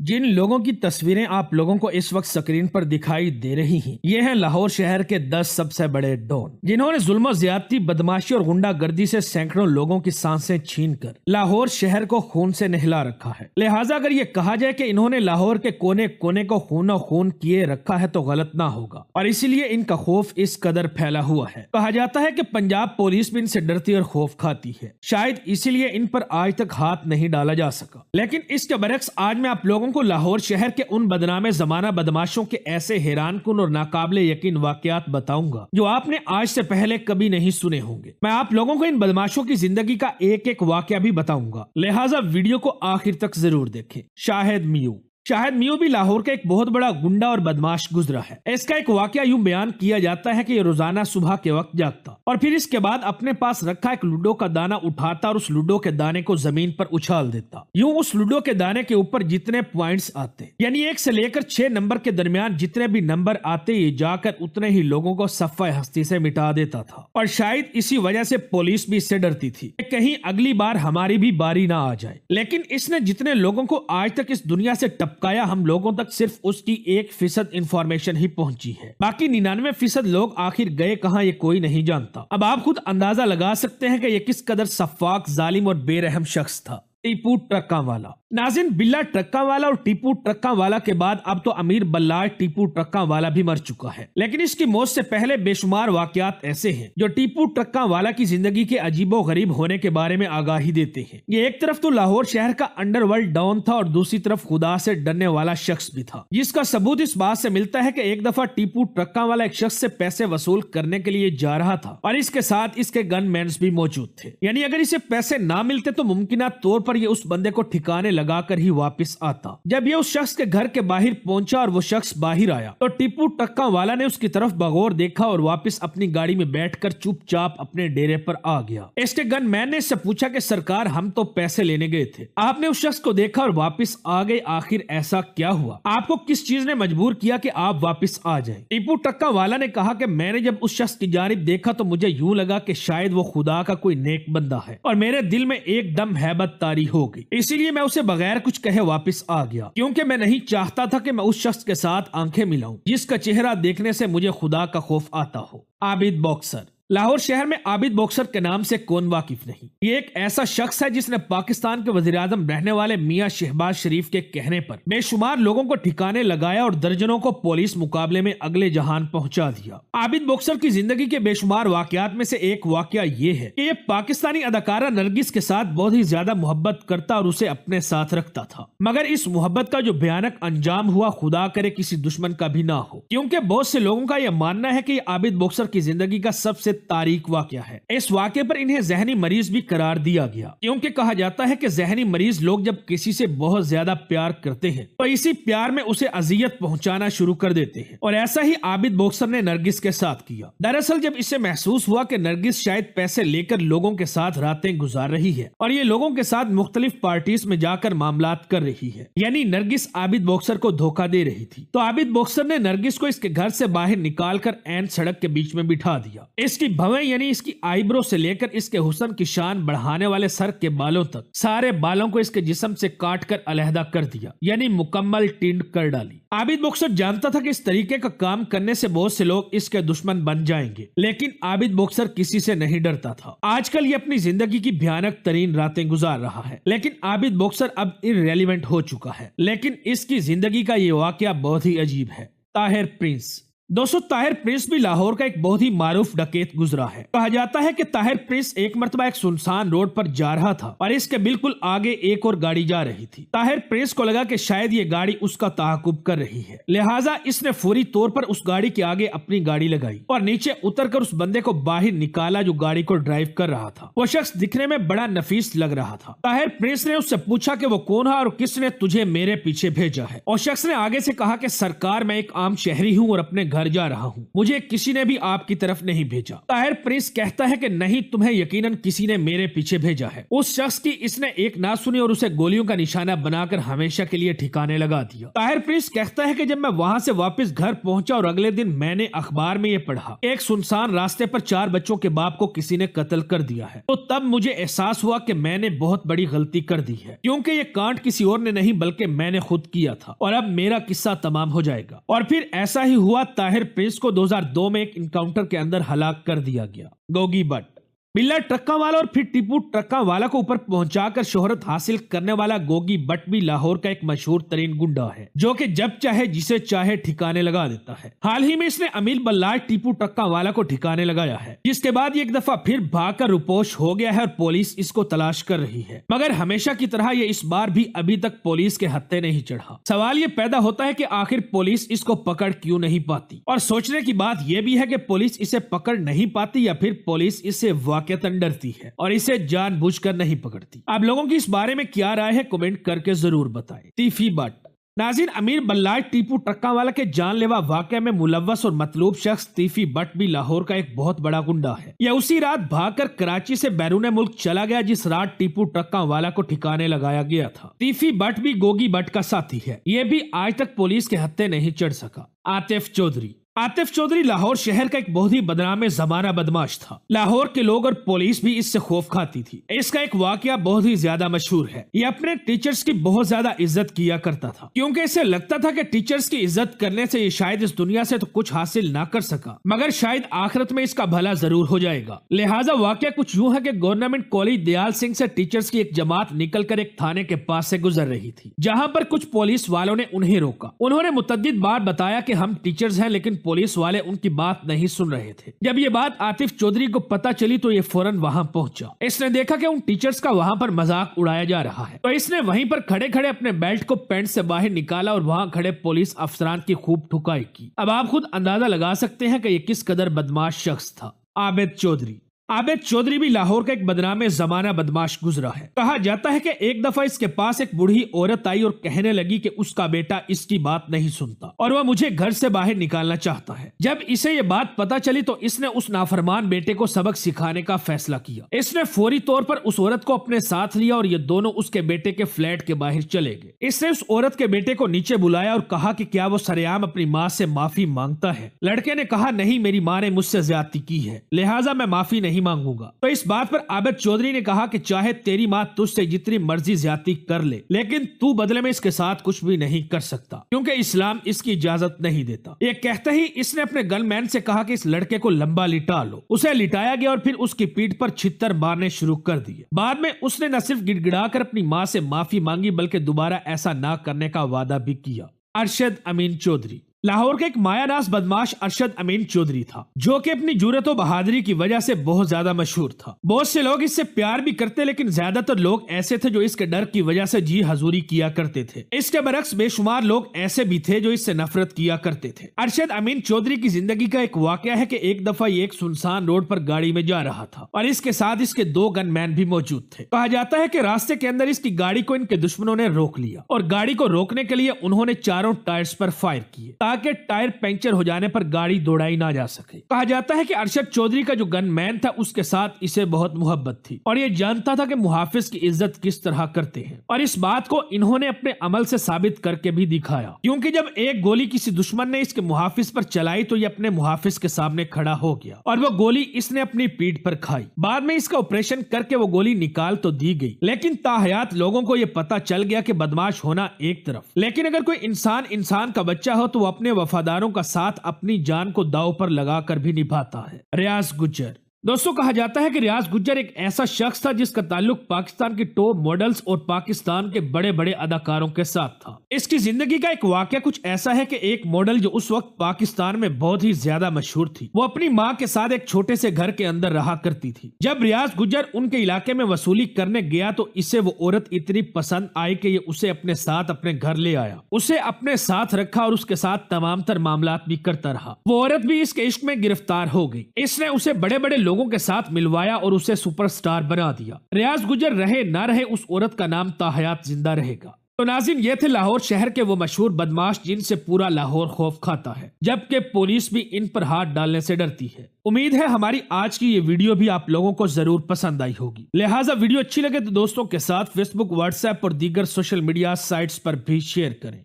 जिन लोगों की तस्वीरें आप लोगों को इस वक्त स्क्रीन पर दिखाई दे रही हैं, ये हैं लाहौर शहर के 10 सबसे बड़े डॉन, जिन्होंने जुल्म ज्यादती, बदमाशी और गुंडागर्दी से सैकड़ों लोगों की सांसें छीनकर लाहौर शहर को खून से नहला रखा है। लिहाजा अगर ये कहा जाए कि इन्होंने लाहौर के कोने कोने को खूनो खून किए रखा है तो गलत ना होगा, और इसीलिए इनका खौफ इस कदर फैला हुआ है। कहा जाता है कि पंजाब पुलिस भी इनसे डरती और खौफ खाती है, शायद इसीलिए इन पर आज तक हाथ नहीं डाला जा सका। लेकिन इसके बरक्स आज मैं आप लोगों को लाहौर शहर के उन बदनामे जमाना बदमाशों के ऐसे हैरानकुन और नाकाबिले यकीन वाकयात बताऊंगा जो आपने आज से पहले कभी नहीं सुने होंगे। मैं आप लोगों को इन बदमाशों की जिंदगी का एक एक वाकया भी बताऊंगा, लिहाजा वीडियो को आखिर तक जरूर देखें। शाहिद मियो भी लाहौर का एक बहुत बड़ा गुंडा और बदमाश गुजरा है। इसका एक वाकया यूं बयान किया जाता है कि ये रोजाना सुबह के वक्त जागता और फिर इसके बाद अपने पास रखा एक लूडो का दाना उठाता और उस लूडो के दाने को जमीन पर उछाल देता। यूं उस लूडो के दाने के ऊपर जितने पॉइंट्स आते, यानी 1 से लेकर 6 नंबर के दरमियान जितने भी नंबर आते, ये जाकर उतने ही लोगों को सफ़े हस्ती से मिटा देता था। और शायद इसी वजह से पुलिस भी इससे डरती थी कि कहीं अगली बार हमारी भी बारी ना आ जाए। लेकिन इसने जितने लोगों को आज तक इस दुनिया से टपकाया, हम लोगों तक सिर्फ उसकी 1% इंफॉर्मेशन ही पहुंची है। बाकी 99% लोग आखिर गए कहां ये कोई नहीं जानता। अब आप खुद अंदाजा लगा सकते हैं कि ये किस कदर सफाक, जालिम और बेरहम शख्स था। टीपू ट्रक्का वाला। नाज़रीन, बिल्ला ट्रक्का वाला और टीपू ट्रक्का वाला के बाद अब तो अमीर बल्लाज टीपू ट्रक्का वाला भी मर चुका है। लेकिन इसकी मौत से पहले बेशुमार वाकयात ऐसे हैं जो टीपू ट्रक्का वाला की जिंदगी के अजीबो गरीब होने के बारे में आगाही देते हैं। ये एक तरफ तो लाहौर शहर का अंडरवर्ल्ड डॉन था और दूसरी तरफ खुदा से डरने वाला शख्स भी था, जिसका सबूत इस बात से मिलता है कि एक दफा टीपू ट्रक्का वाला एक शख्स से पैसे वसूल करने के लिए जा रहा था और इसके साथ इसके गनमैन्स भी मौजूद थे। यानी अगर इसे पैसे ना मिलते तो मुमकिन तौर पर ये उस बंदे को ठिकाने लगाकर ही वापस आता। जब ये उस शख्स के घर के बाहर पहुंचा और वो शख्स बाहर आया तो टीपू ट्रक्का वाला ने उसकी तरफ बगौर देखा और वापस अपनी गाड़ी में बैठकर चुपचाप अपने डेरे पर आ गया। इसके गनमैन ने इससे पूछा कि सरकार, हम तो पैसे लेने गए थे, आपने उस शख्स को देखा और वापस आ गए, आखिर ऐसा क्या हुआ? आपको किस चीज ने मजबूर किया कि आप वापस आ जाएं? टीपू ट्रक्का वाला ने कहा कि मैंने जब उस शख्स की जानिब देखा तो मुझे यूं लगा कि शायद वो खुदा का कोई नेक बंदा है और मेरे दिल में एकदम हैबत तारी हो गई, इसीलिए मैं उसे बगैर कुछ कहे वापस आ गया, क्योंकि मैं नहीं चाहता था कि मैं उस शख्स के साथ आंखें मिलाऊं जिसका चेहरा देखने से मुझे खुदा का खौफ आता हो। आबिद बॉक्सर। लाहौर शहर में आबिद बॉक्सर के नाम से कौन वाकिफ नहीं। ये एक ऐसा शख्स है जिसने पाकिस्तान के वज़ीर-ए-आज़म रहने वाले मियां शहबाज शरीफ के कहने पर बेशुमार लोगों को ठिकाने लगाया और दर्जनों को पुलिस मुकाबले में अगले जहान पहुंचा दिया। आबिद बॉक्सर की जिंदगी के बेशुमार वाकयात में से एक वाकया ये है कि ये पाकिस्तानी अदाकारा नरगिस के साथ बहुत ही ज्यादा मोहब्बत करता और उसे अपने साथ रखता था, मगर इस मोहब्बत का जो भयानक अंजाम हुआ, खुदा करे किसी दुश्मन का भी ना हो, क्योंकि बहुत से लोगों का यह मानना है कि आबिद बॉक्सर की जिंदगी का सबसे तारीख वाकया है। इस वाकये पर इन्हें जहनी मरीज भी करार दिया गया, क्योंकि कहा जाता है कि जहनी मरीज लोग जब किसी से बहुत ज्यादा प्यार करते हैं तो इसी प्यार में उसे अजियत पहुंचाना शुरू कर देते हैं, और ऐसा ही आबिद बॉक्सर ने नरगिस के साथ किया। दरअसल जब इसे महसूस हुआ कि नरगिस शायद पैसे लेकर लोगों के साथ रातें गुजार रही है और ये लोगों के साथ मुख्तलिफ पार्टीज में जाकर मामलात कर रही है, यानी नरगिस आबिद बॉक्सर को धोखा दे रही थी, तो आबिद बॉक्सर ने नरगिस को इसके घर से बाहर निकालकर ऐन सड़क के बीच में बिठा दिया। इसकी भवें यानी इसकी आईब्रो से लेकर इसके हुस्न की शान बढ़ाने वाले सर के बालों तक सारे बालों को इसके जिस्म से काटकर अलहदा कर दिया, यानी मुकम्मल टिंड कर डाली। आबिद बॉक्सर जानता था कि इस तरीके का काम करने से बहुत से लोग इसके दुश्मन बन जाएंगे, लेकिन आबिद बॉक्सर किसी से नहीं डरता था। आजकल ये अपनी जिंदगी की भयानक तरीन रातें गुजार रहा है, लेकिन आबिद बॉक्सर अब इररेलेवेंट हो चुका है। लेकिन इसकी जिंदगी का ये वाकया बहुत ही अजीब है। ताहिर प्रिंस। दोस्तों, ताहिर प्रिंस भी लाहौर का एक बहुत ही मारूफ डकैत गुजरा है। कहा जाता है कि ताहिर प्रिंस एक मर्तबा एक सुनसान रोड पर जा रहा था और इसके बिल्कुल आगे एक और गाड़ी जा रही थी। ताहिर प्रिंस को लगा कि शायद ये गाड़ी उसका ताकुब कर रही है, लिहाजा इसने फौरी तौर पर उस गाड़ी के आगे अपनी गाड़ी लगाई और नीचे उतरकर उस बंदे को बाहर निकाला जो गाड़ी को ड्राइव कर रहा था। वो शख्स दिखने में बड़ा नफीस लग रहा था। ताहिर प्रिंस ने उससे पूछा कि वो कौन है और किसने तुझे मेरे पीछे भेजा है। और शख्स ने आगे से कहा कि सरकार, मैं एक आम शहरी हूँ और अपने घर घर जा रहा हूँ, मुझे किसी ने भी आपकी तरफ नहीं भेजा। ताहिर प्रिंस कहता है कि नहीं, तुम्हें यकीनन किसी ने मेरे पीछे भेजा है। उस शख्स की इसने एक ना सुनी और उसे गोलियों का निशाना बनाकर हमेशा के लिए ठिकाने लगा दिया। ताहिर प्रिंस कहता है कि जब मैं वहाँ से वापस घर पहुंचा और अगले दिन मैंने अखबार में ये पढ़ा, एक सुनसान रास्ते पर 4 बच्चों के बाप को किसी ने कत्ल कर दिया है, तो तब मुझे एहसास हुआ कि मैंने बहुत बड़ी गलती कर दी है, क्योंकि ये कांड किसी और ने नहीं बल्कि मैंने खुद किया था और अब मेरा किस्सा तमाम हो जाएगा। और फिर ऐसा ही हुआ। ताहिर प्रिंस को 2002 में एक इनकाउंटर के अंदर हलाक कर दिया गया। गोगी भट्ट। बिल्ला ट्रक्का वाला और फिर टीपू ट्रक्का वाला को ऊपर पहुंचाकर शोहरत हासिल करने वाला गोगी भट्ट भी लाहौर का एक मशहूर तरीन गुंडा है, जो कि जब चाहे जिसे चाहे ठिकाने लगा देता है। हाल ही में इसने अमीर बल्लाज टीपू ट्रक्का वाला को ठिकाने लगाया है, जिसके बाद एक दफा फिर भागकर रुपोश हो गया है और पुलिस इसको तलाश कर रही है, मगर हमेशा की तरह ये इस बार भी अभी तक पुलिस के हत्थे नहीं चढ़ा। सवाल ये पैदा होता है कि आखिर पुलिस इसको पकड़ क्यों नहीं पाती, और सोचने की बात यह भी है कि पुलिस इसे पकड़ नहीं पाती या फिर पुलिस इससे वाकईतन डरती है और इसे जानबूझकर नहीं पकड़ती। आप लोगों की इस बारे में क्या राय है, कमेंट करके जरूर बताएं। तीफी भट्ट। नाज़रीन, अमीर बल्लाज टीपू ट्रक्का वाला के जानलेवा वाकये में मुलव्वस और मतलूब शख्स तीफी भट्ट भी लाहौर का एक बहुत बड़ा गुंडा है। यह उसी रात भागकर कराची से बैरून मुल्क चला गया जिस रात टीपू ट्रक्का वाला को ठिकाने लगाया गया था। तीफी भट्ट भी गोगी भट्ट का साथी है। यह भी आज तक पुलिस के हत्थे नहीं चढ़ सका। आतिफ चौधरी। आतिफ चौधरी लाहौर शहर का एक बहुत ही बदनाम जमाना बदमाश था। लाहौर के लोग और पुलिस भी इससे खौफ खाती थी। इसका एक वाकया बहुत ही ज्यादा मशहूर है। ये अपने टीचर्स की बहुत ज्यादा इज्जत किया करता था, क्योंकि इसे लगता था कि टीचर्स की इज्जत करने से ये शायद इस दुनिया से तो कुछ हासिल ना कर सका, मगर शायद आखिरत में इसका भला जरूर हो जाएगा। लिहाजा वाकया कुछ यूं है कि गवर्नमेंट कॉलेज दयाल सिंह से टीचर्स की एक जमात निकलकर एक थाने के पास से गुजर रही थी, जहाँ पर कुछ पुलिस वालों ने उन्हें रोका। उन्होंने मुतअद्दिद बार बताया कि हम टीचर्स हैं, लेकिन पुलिस वाले उनकी बात नहीं सुन रहे थे। जब ये बात आतिफ चौधरी को पता चली तो ये फौरन वहां पहुंचा। इसने देखा कि उन टीचर्स का वहां पर मजाक उड़ाया जा रहा है, तो इसने वहीं पर खड़े खड़े अपने बेल्ट को पैंट से बाहर निकाला और वहां खड़े पुलिस अफसरान की खूब ठुकाई की। अब आप खुद अंदाजा लगा सकते हैं कि ये किस कदर बदमाश शख्स था। आबिद चौधरी। आबिद चौधरी भी लाहौर का एक बदनाम जमाना बदमाश गुजरा है। कहा जाता है कि एक दफा इसके पास एक बूढ़ी औरत आई और कहने लगी कि उसका बेटा इसकी बात नहीं सुनता और वह मुझे घर से बाहर निकालना चाहता है। जब इसे ये बात पता चली तो इसने उस नाफरमान बेटे को सबक सिखाने का फैसला किया। इसने फौरी तौर पर उस औरत को अपने साथ लिया और ये दोनों उसके बेटे के फ्लैट के बाहर चले गए। इसने उस औरत के बेटे को नीचे बुलाया और कहा कि क्या वो सरेआम अपनी माँ से माफी मांगता है। लड़के ने कहा, नहीं, मेरी माँ ने मुझसे ज्यादती की है, लिहाजा मैं माफी नहीं मांगूंगा। तो इस बात पर आबिद चौधरी ने कहा कि चाहे तेरी माँ तुझसे जितनी मर्जी ज्यादती कर ले, लेकिन तू बदले में इसके साथ कुछ भी नहीं कर सकता, क्योंकि इस्लाम इसकी इजाजत नहीं देता। ये कहते ही इसने अपने गनमैन से कहा कि इस लड़के को लंबा लिटा लो। उसे लिटाया गया और फिर उसकी पीठ पर छित्तर मारने शुरू कर दिए। बाद में उसने न सिर्फ गिड़गिड़ाकर अपनी माँ से माफी मांगी बल्कि दोबारा ऐसा ना करने का वादा भी किया। अरशद अमीन चौधरी। लाहौर के एक मायानास बदमाश अरशद अमीन चौधरी था, जो कि अपनी जुर्रत और बहादुरी की वजह से बहुत ज्यादा मशहूर था। बहुत से लोग इससे प्यार भी करते, लेकिन ज्यादातर लोग ऐसे थे जो इसके डर की वजह से जी हजूरी किया करते थे। इसके बरक्स बेशुमार लोग ऐसे भी थे जो इससे नफरत किया करते थे। अरशद अमीन चौधरी की जिंदगी का एक वाकया है कि एक दफा ये एक सुनसान रोड पर गाड़ी में जा रहा था और इसके साथ इसके 2 गनमैन भी मौजूद थे। कहा जाता है कि रास्ते के अंदर इसकी गाड़ी को इनके दुश्मनों ने रोक लिया और गाड़ी को रोकने के लिए उन्होंने चारों टायर्स पर फायर किए ताकि टायर पंक्चर हो जाने पर गाड़ी दौड़ाई ना जा सके। कहा जाता है कि अरशद चौधरी का जो गनमैन था उसके साथ इसे बहुत मोहब्बत थी और ये जानता था कि मुहाफिज की इज्जत किस तरह करते हैं, और इस बात को इन्होंने अपने अमल से साबित करके भी दिखाया, क्योंकि जब एक गोली किसी दुश्मन ने इसके मुहाफिज पर चलाई तो ये अपने मुहाफिज के सामने खड़ा हो गया और वो गोली इसने अपनी पीठ पर खाई। बाद में इसका ऑपरेशन करके वो गोली निकाल तो दी गई, लेकिन ताहयात लोगों को यह पता चल गया कि बदमाश होना एक तरफ, लेकिन अगर कोई इंसान का बच्चा हो तो वो अपने वफादारों का साथ अपनी जान को दांव पर लगाकर भी निभाता है। रियाज गुज्जर। दोस्तों, कहा जाता है कि रियाज गुज्जर एक ऐसा शख्स था जिसका ताल्लुक पाकिस्तान के टॉप मॉडल्स और पाकिस्तान के बड़े बड़े अदाकारों के साथ था। इसकी जिंदगी का एक वाकया कुछ ऐसा है कि एक मॉडल जो उस वक्त पाकिस्तान में बहुत ही ज्यादा मशहूर थी, वो अपनी माँ के साथ एक छोटे से घर के अंदर रहा करती थी। जब रियाज गुज्जर उनके इलाके में वसूली करने गया तो इसे वो औरत इतनी पसंद आई कि ये उसे अपने साथ अपने घर ले आया, उसे अपने साथ रखा और उसके साथ तमाम तर मामलात भी करता रहा। वो औरत भी इसके इश्क में गिरफ्तार हो गई। इसने उसे बड़े बड़े लोगों के साथ मिलवाया और उसे सुपरस्टार बना दिया। रियाज गुज्जर रहे ना रहे, उस औरत का नाम ताहयात जिंदा रहेगा। तो नाज़रीन, ये थे लाहौर शहर के वो मशहूर बदमाश जिनसे पूरा लाहौर खौफ खाता है, जबकि पुलिस भी इन पर हाथ डालने से डरती है। उम्मीद है हमारी आज की ये वीडियो भी आप लोगों को जरूर पसंद आई होगी। लिहाजा वीडियो अच्छी लगे तो दोस्तों के साथ फेसबुक, व्हाट्सएप और दीगर सोशल मीडिया साइट्स पर भी शेयर करें।